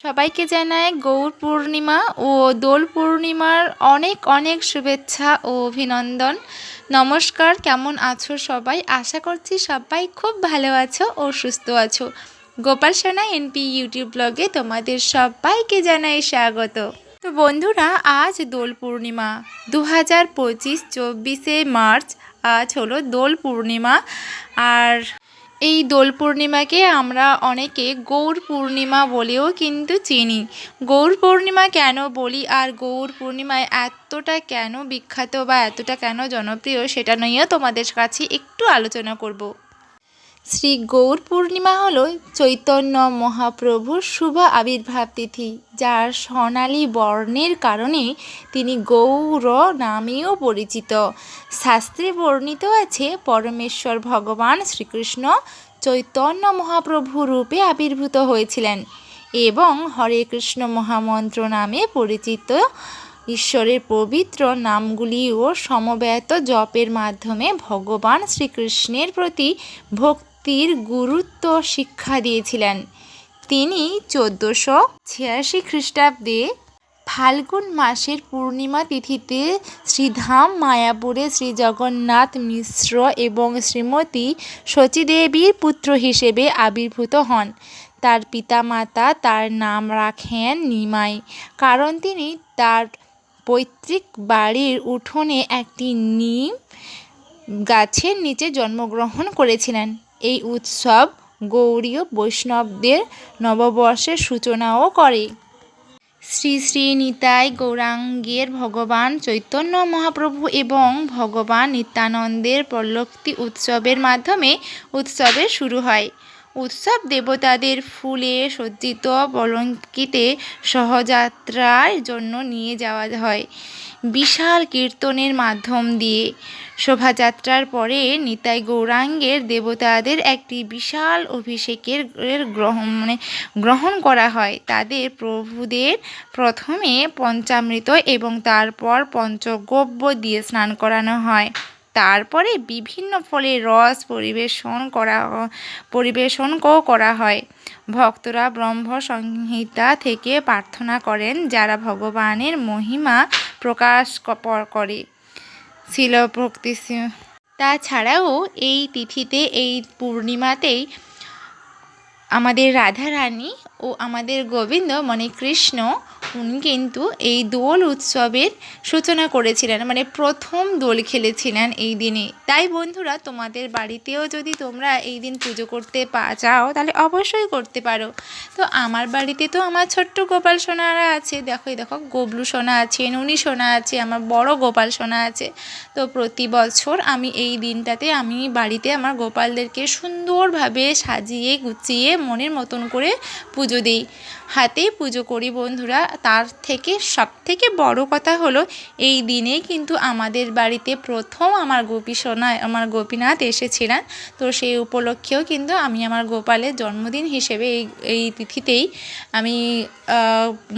সবাইকে জানাই গৌর পূর্ণিমা ও দোল পূর্ণিমার অনেক অনেক শুভেচ্ছা ও অভিনন্দন। নমস্কার, কেমন আছো সবাই? আশা করছি সবাই খুব ভালো আছো ও সুস্থ আছো। গোপাল সোনা এনপি ইউটিউব ব্লগে তোমাদের সবাইকে জানাই স্বাগত। তো বন্ধুরা, আজ দোল পূর্ণিমা 2025 24শে মার্চ আজ হলো দোল পূর্ণিমা। আর এই দোল পূর্ণিমাকে আমরা অনেকে গৌর পূর্ণিমা বলেও কিন্তু চিনি। গৌর পূর্ণিমা কেন বলি আর গৌর পূর্ণিমায় এতটা কেন বিখ্যাত বা এতটা কেন জনপ্রিয় সেটা নিয়েও তোমাদের কাছে একটু আলোচনা করব। শ্রী গৌর পূর্ণিমা হলো চৈতন্য মহাপ্রভুর শুভ আবির্ভাব তিথি, যার স্বর্ণালী বর্ণের কারণে তিনি গৌর নামেও পরিচিত। শাস্ত্রে বর্ণিত আছে পরমেশ্বর ভগবান শ্রীকৃষ্ণ চৈতন্য মহাপ্রভু রূপে আবির্ভূত হয়েছিলেন এবং হরে কৃষ্ণ মহামন্ত্র নামে পরিচিত ঈশ্বরের পবিত্র নামগুলি ও সমবেত জপের মাধ্যমে ভগবান শ্রীকৃষ্ণের প্রতি ভক্তির গুরুত্ব শিক্ষা দিয়েছিলেন। তিনি 1486 খ্রিস্টাব্দে ফাল্গুন মাসের পূর্ণিমা তিথিতে শ্রীধাম মায়াপুরে শ্রী জগন্নাথ মিশ্র এবং শ্রীমতী শচীদেবীর পুত্র হিসেবে আবির্ভূত হন। তার পিতামাতা তার নাম রাখেন নিমাই, কারণ তিনি তার পৈতৃক বাড়ির উঠোনে একটি নিম গাছের নিচে জন্মগ্রহণ করেছিলেন। এই উৎসব গৌড়ীয় বৈষ্ণবদের নববর্ষের সূচনাও করে। শ্রী শ্রী নিতাই গৌরাঙ্গের ভগবান চৈতন্য মহাপ্রভু এবং ভগবান নিত্যানন্দের পল্লক্তি উৎসবের মাধ্যমে উৎসবের শুরু হয়। উৎসব দেবতাদের ফুলে সজ্জিত পল্লঙ্কিতে শোভাযাত্রার জন্য নিয়ে যাওয়া হয় বিশাল কীর্তনের মাধ্যম দিয়ে। শোভাযাত্রার পরে নিতাই গৌরাঙ্গের দেবতাদের একটি বিশাল অভিষেকের গ্রহণ করা হয়। তাদের প্রভুদের প্রথমে পঞ্চামৃত এবং তারপর পঞ্চগব্য দিয়ে স্নান করানো হয়। তারপরে বিভিন্ন ফলের রস পরিবেশনও করা হয়। ভক্তরা ব্রহ্ম সংহিতা থেকে প্রার্থনা করেন, যারা ভগবানের মহিমা প্রকাশ করে। শিল ভক্তি। তাছাড়াও এই তিথিতে, এই পূর্ণিমাতেই আমাদের রাধারানী ও আমাদের গোবিন্দ মানে কৃষ্ণ, উনি কিন্তু এই দোল উৎসবের সূচনা করেছিলেন, মানে প্রথম দোল খেলেছিলেন এই দিনে। তাই বন্ধুরা, তোমাদের বাড়িতেও যদি তোমরা এই দিন পুজো করতে চাও তাহলে অবশ্যই করতে পারো। তো আমার বাড়িতে তো আমার ছোট্ট গোপাল সোনারা আছে, দেখো গবলু সোনা আছে, নুনি সোনা আছে, আমার বড় গোপাল সোনা আছে। তো প্রতি বছর আমি এই দিনটাতে আমি বাড়িতে আমার গোপালদেরকে সুন্দরভাবে সাজিয়ে গুছিয়ে মনের মতন করে পুজো দিই, হাতেই পুজো করি বন্ধুরা। তার থেকে সবথেকে বড় কথা হলো, এই দিনে কিন্তু আমাদের বাড়িতে প্রথম আমার আমার গোপীনাথ এসেছিলেন। তো সেই উপলক্ষেও কিন্তু আমি আমার গোপালের জন্মদিন হিসেবে এই তিথিতেই আমি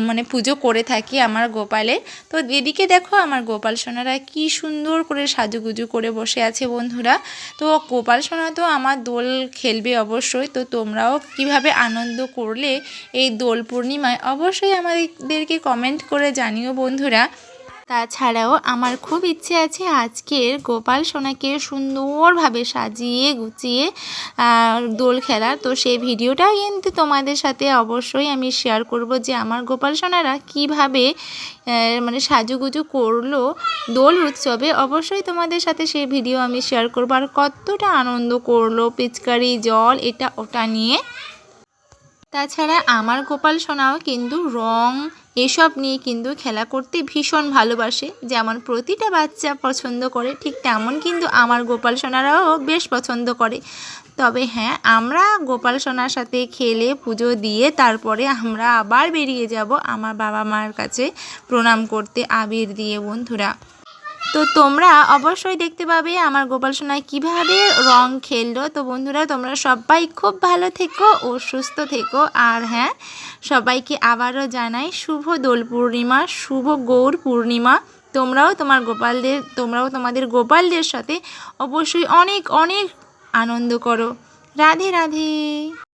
মানে পুজো করে থাকি আমার গোপালের। তো এদিকে দেখো আমার গোপাল সোনারা কি সুন্দর করে সাজুগুজু করে বসে আছে বন্ধুরা। তো গোপাল সোনা তো আমার দোল খেলবে অবশ্যই। তো তোমরাও কিভাবে আনন্দ করলে এই দোল পূর্ণিমায় অবশ্যই আমাদেরকে কমেন্ট করে জানিও বন্ধুরা। তাছাড়াও আমার খুব ইচ্ছে আছে আজকের গোপাল সোনাকে সুন্দরভাবে সাজিয়ে গুছিয়ে দোল খেলার। তো সেই ভিডিওটা কিন্তু তোমাদের সাথে অবশ্যই আমি শেয়ার করব, যে আমার গোপাল সোনারা কীভাবে মানে সাজুগুজু করলো দোল উৎসবে। অবশ্যই তোমাদের সাথে সেই ভিডিও আমি শেয়ার করব, আর কতটা আনন্দ করলো পিচকারি জল এটা ওটা নিয়ে। তাছাড়া আমার গোপাল সোনাও কিন্তু রং এসব নিয়ে কিন্তু খেলা করতে ভীষণ ভালোবাসে। যেমন প্রতিটা বাচ্চা পছন্দ করে, ঠিক তেমন কিন্তু আমার গোপাল সোনারাও বেশ পছন্দ করে। তবে হ্যাঁ, আমরা গোপাল সোনার সাথে খেলে পুজো দিয়ে তারপরে আমরা আবার বেরিয়ে যাব আমার বাবা মার কাছে প্রণাম করতে আবির দিয়ে বন্ধুরা। তো তোমরা অবশ্যই দেখতে পাবে আমার গোপাল সোনায় কীভাবে রং খেললো। তো বন্ধুরা, তোমরা সবাই খুব ভালো থেকো ও সুস্থ থেকো। আর হ্যাঁ, সবাইকে আবারও জানাই শুভ দোল পূর্ণিমা, শুভ গৌর পূর্ণিমা। তোমরাও তোমাদের গোপালদের সাথে অবশ্যই অনেক অনেক আনন্দ করো। রাধে রাধে।